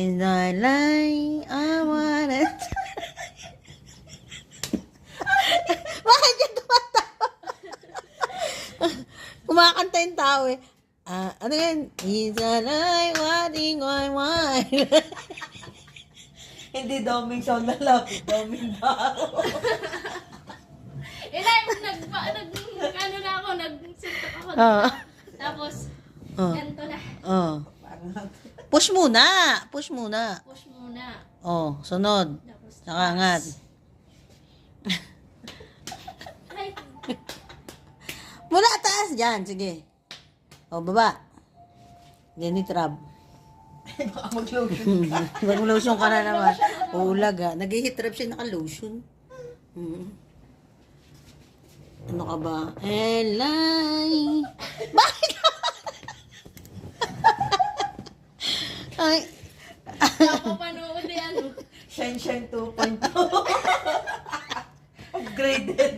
Darling, I wanna... Bakit yung tumatawa? Kumakanta yung tao eh. Ano yan? Is a light, wating, why? Hindi doming sound na lapit, doming bao. Ano na ako, nag-sintok ako. Oo. Tapos, Oh. ganito na. Oh. Parang Push muna. Push muna. Push muna. Oh, sunod. Tapos, Saka angat. Ay, Mula taas. Diyan, sige. Oh, baba. Then itrab. baka mag-lotion ka. Mag-lotion ka na naman. Ulag ha. Nag-hit trap siya naka-lotion. Ano ka ba? Elay. Bakit? Ay. napapanood eh, ano. Shine 2.2. Upgraded.